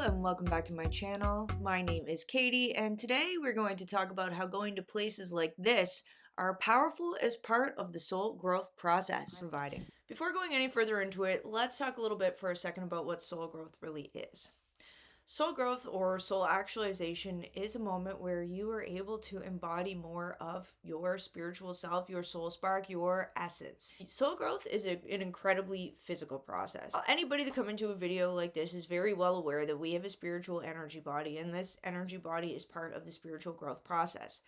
and welcome back to my channel. My name is Katie, and today we're going to talk about how going to places like this are powerful as part of the soul growth process providing. Before going any further into it, let's talk a little bit for a second about what soul growth really is. Soul growth or soul actualization is a moment where you are able to embody more of your spiritual self, your soul spark, your essence. Soul growth is an incredibly physical process. Anybody that come into a video like this is very well aware that we have a spiritual energy body, and this energy body is part of the spiritual growth process.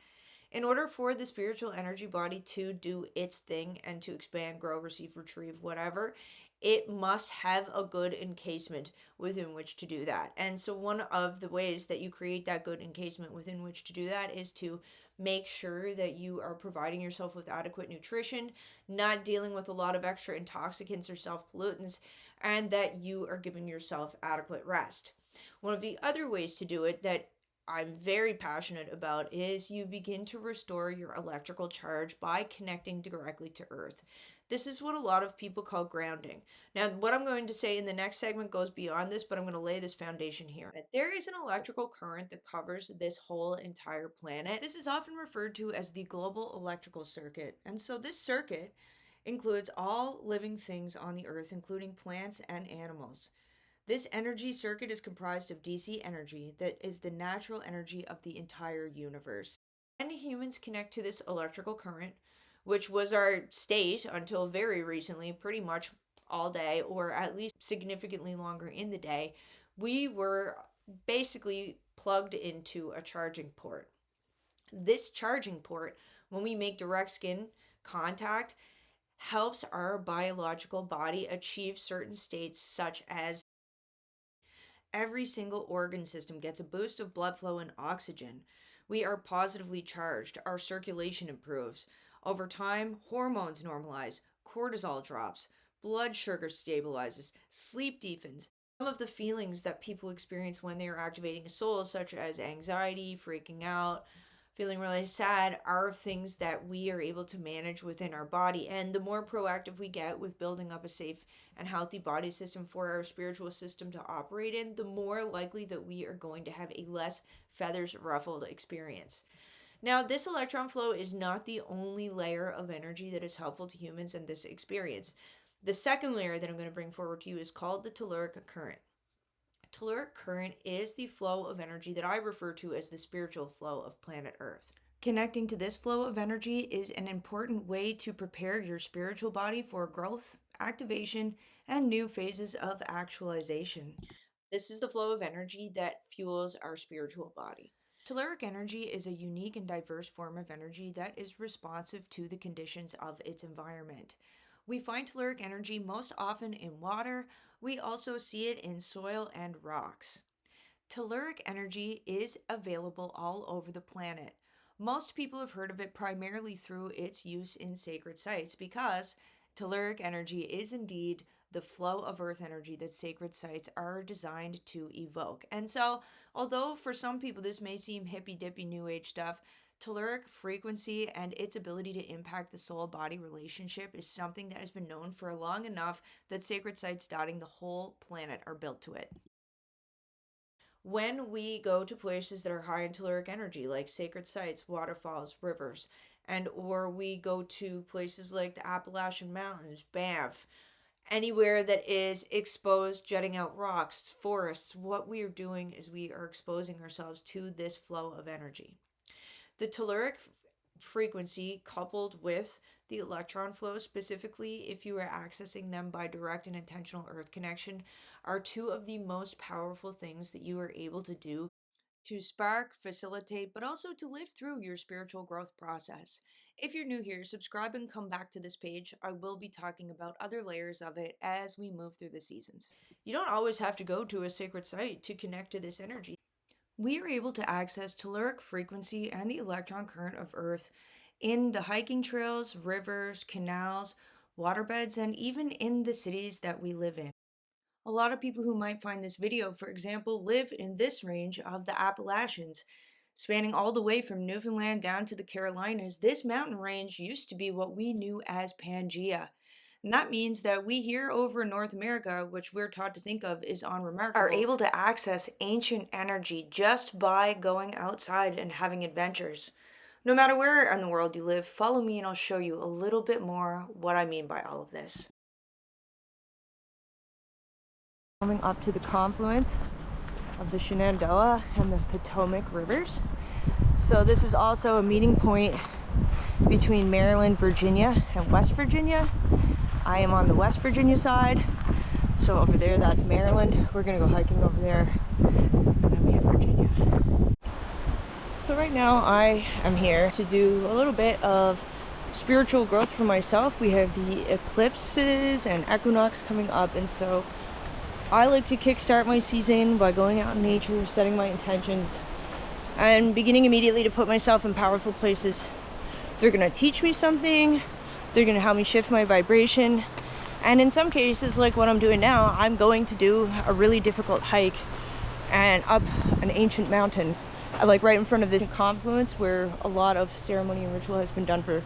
In order for the spiritual energy body to do its thing and to expand, grow, receive, retrieve, whatever, it must have a good encasement within which to do that. And so one of the ways that you create that good encasement within which to do that is to make sure that you are providing yourself with adequate nutrition, not dealing with a lot of extra intoxicants or self-pollutants, and that you are giving yourself adequate rest. One of the other ways to do it that I'm very passionate about is you begin to restore your electrical charge by connecting directly to Earth. This is what a lot of people call grounding. Now, what I'm going to say in the next segment goes beyond this, but I'm going to lay this foundation here. There is an electrical current that covers this whole entire planet. This is often referred to as the global electrical circuit. And so this circuit includes all living things on the Earth, including plants and animals. This energy circuit is comprised of DC energy that is the natural energy of the entire universe. When humans connect to this electrical current, which was our state until very recently, pretty much all day, or at least significantly longer in the day, we were basically plugged into a charging port. This charging port, when we make direct skin contact, helps our biological body achieve certain states such as every single organ system gets a boost of blood flow and oxygen. We are positively charged. Our circulation improves. Over time, hormones normalize, cortisol drops, blood sugar stabilizes, sleep deepens. Some of the feelings that people experience when they are activating a soul, such as anxiety, freaking out, feeling really sad, are things that we are able to manage within our body. And the more proactive we get with building up a safe and healthy body system for our spiritual system to operate in, the more likely that we are going to have a less feathers ruffled experience. Now, this electron flow is not the only layer of energy that is helpful to humans in this experience. The second layer that I'm going to bring forward to you is called the telluric current. Telluric current is the flow of energy that I refer to as the spiritual flow of planet Earth. Connecting to this flow of energy is an important way to prepare your spiritual body for growth, activation, and new phases of actualization. This is the flow of energy that fuels our spiritual body. Telluric energy is a unique and diverse form of energy that is responsive to the conditions of its environment. We find telluric energy most often in water. We also see it in soil and rocks. Telluric energy is available all over the planet. Most people have heard of it primarily through its use in sacred sites because telluric energy is indeed the flow of earth energy that sacred sites are designed to evoke. And so, although for some people this may seem hippy-dippy new age stuff, telluric frequency and its ability to impact the soul-body relationship is something that has been known for long enough that sacred sites dotting the whole planet are built to it. When we go to places that are high in telluric energy, like sacred sites, waterfalls, rivers, and or we go to places like the Appalachian Mountains, Banff, anywhere that is exposed, jutting out rocks, forests, what we are doing is we are exposing ourselves to this flow of energy. The telluric frequency coupled with the electron flow, specifically if you are accessing them by direct and intentional earth connection, are two of the most powerful things that you are able to do to spark, facilitate, but also to live through your spiritual growth process. If you're new here, subscribe and come back to this page. I will be talking about other layers of it as we move through the seasons. You don't always have to go to a sacred site to connect to this energy. We are able to access telluric frequency and the electron current of Earth in the hiking trails, rivers, canals, waterbeds, and even in the cities that we live in. A lot of people who might find this video, for example, live in this range of the Appalachians, spanning all the way from Newfoundland down to the Carolinas. This mountain range used to be what we knew as Pangea. And that means that we here over in North America, which we're taught to think of is unremarkable, are able to access ancient energy just by going outside and having adventures. No matter where in the world you live, follow me and I'll show you a little bit more what I mean by all of this. Coming up to the confluence of the Shenandoah and the Potomac Rivers. So this is also a meeting point between Maryland, Virginia, and West Virginia. I am on the West Virginia side, so over there that's Maryland. We're gonna go hiking over there, and then we have Virginia. So right now I am here to do a little bit of spiritual growth for myself. We have the eclipses and equinox coming up, and so I like to kickstart my season by going out in nature, setting my intentions, and beginning immediately to put myself in powerful places. They're gonna teach me something, they're gonna help me shift my vibration, and in some cases, like what I'm doing now, I'm going to do a really difficult hike and up an ancient mountain, like right in front of the confluence where a lot of ceremony and ritual has been done for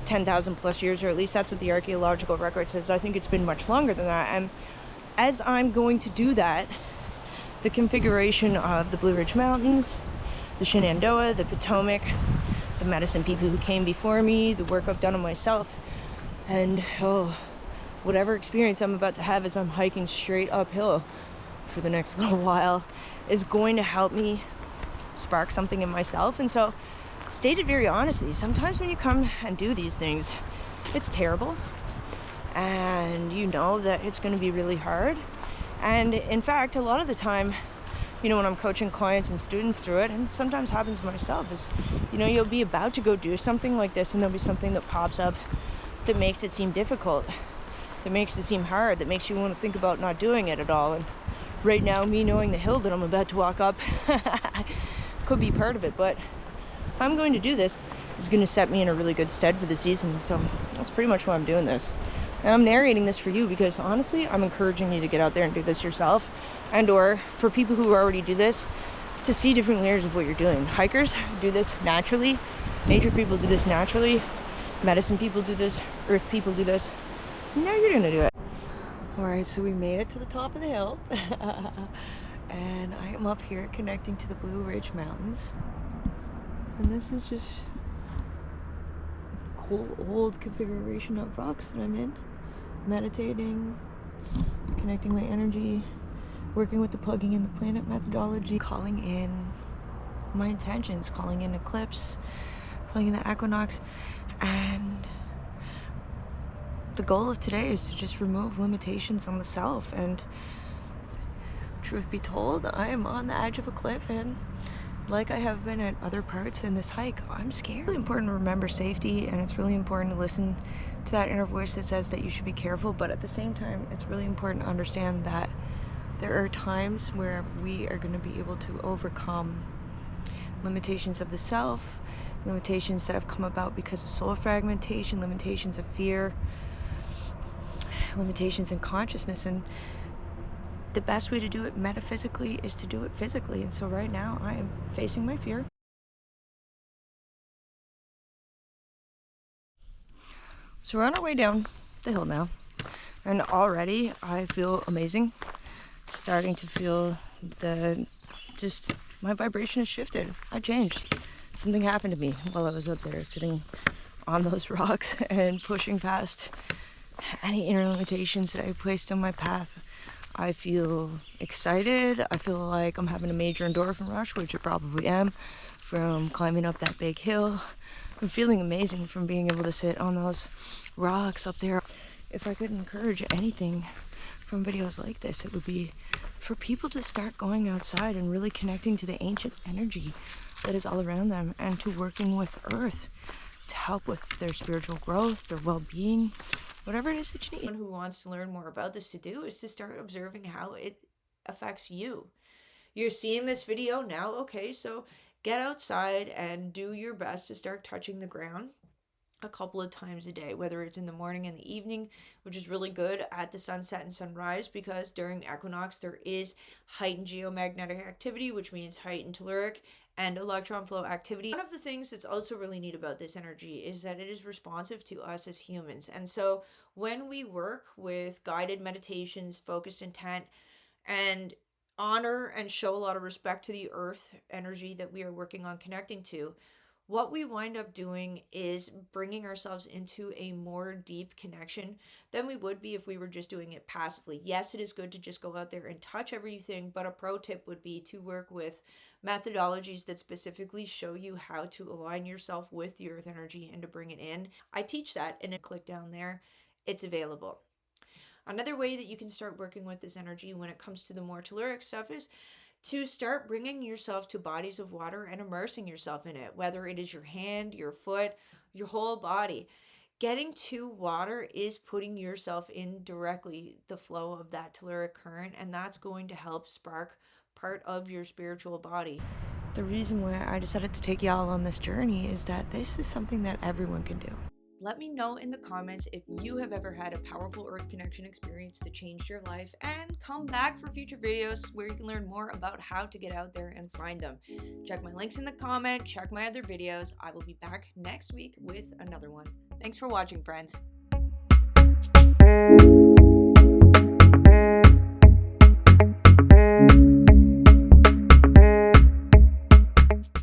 10,000 plus years, or at least that's what the archaeological record says. I think it's been much longer than that. And as I'm going to do that, the configuration of the Blue Ridge Mountains, the Shenandoah, the Potomac, the medicine people who came before me, the work I've done on myself, and whatever experience I'm about to have as I'm hiking straight uphill for the next little while is going to help me spark something in myself. And so, stated very honestly, sometimes when you come and do these things, it's terrible, and you know that it's going to be really hard. And in fact, a lot of the time, you know, when I'm coaching clients and students through it, and it sometimes happens myself, is, you know, you'll be about to go do something like this and there'll be something that pops up that makes it seem difficult, that makes it seem hard, that makes you want to think about not doing it at all. And right now, me knowing the hill that I'm about to walk up could be part of it, but I'm going to do this. It's going to set me in a really good stead for the season, so that's pretty much why I'm doing this. And I'm narrating this for you because honestly, I'm encouraging you to get out there and do this yourself, and or for people who already do this, to see different layers of what you're doing. Hikers do this naturally, nature people do this naturally, medicine people do this, earth people do this. Now you're gonna do it. Alright, so we made it to the top of the hill and I am up here connecting to the Blue Ridge Mountains, and this is just cool old configuration of rocks that I'm in, meditating, connecting my energy, working with the plugging in the planet methodology, calling in my intentions, calling in eclipse, calling in the equinox. And the goal of today is to just remove limitations on the self. And truth be told, I am on the edge of a cliff, and like I have been at other parts in this hike, I'm scared. It's really important to remember safety, and it's really important to listen to that inner voice that says that you should be careful, but at the same time, it's really important to understand that there are times where we are going to be able to overcome limitations of the self, limitations that have come about because of soul fragmentation, limitations of fear, limitations in consciousness. And the best way to do it metaphysically is to do it physically. And so right now I am facing my fear. So we're on our way down the hill now, and already I feel amazing. Starting to feel my vibration has shifted. I changed. Something happened to me while I was up there sitting on those rocks and pushing past any inner limitations that I placed on my path. I feel excited. I feel like I'm having a major endorphin rush, which I probably am, from climbing up that big hill. I'm feeling amazing from being able to sit on those rocks up there. If I could encourage anything from videos like this, it would be for people to start going outside and really connecting to the ancient energy that is all around them, and to working with earth to help with their spiritual growth, their well-being, whatever it is that you need. Anyone who wants to learn more about this to do is to start observing how it affects you. You're seeing this video now, okay, so get outside and do your best to start touching the ground. a couple of times a day, whether it's in the morning and the evening, which is really good at the sunset and sunrise, because during equinox there is heightened geomagnetic activity, which means heightened telluric and electron flow activity. One of the things that's also really neat about this energy is that it is responsive to us as humans. And so when we work with guided meditations, focused intent, and honor and show a lot of respect to the earth energy that we are working on connecting to, what we wind up doing is bringing ourselves into a more deep connection than we would be if we were just doing it passively. Yes, it is good to just go out there and touch everything, but a pro tip would be to work with methodologies that specifically show you how to align yourself with the earth energy and to bring it in. I teach that, and click down there, it's available. Another way that you can start working with this energy when it comes to the more telluric stuff is to start bringing yourself to bodies of water and immersing yourself in it, whether it is your hand, your foot, your whole body. Getting to water is putting yourself in directly the flow of that telluric current, and that's going to help spark part of your spiritual body. The reason why I decided to take y'all on this journey is that this is something that everyone can do. Let me know in the comments if you have ever had a powerful earth connection experience that changed your life, and come back for future videos where you can learn more about how to get out there and find them. Check my links in the comment, check my other videos. I will be back next week with another one. Thanks for watching, friends.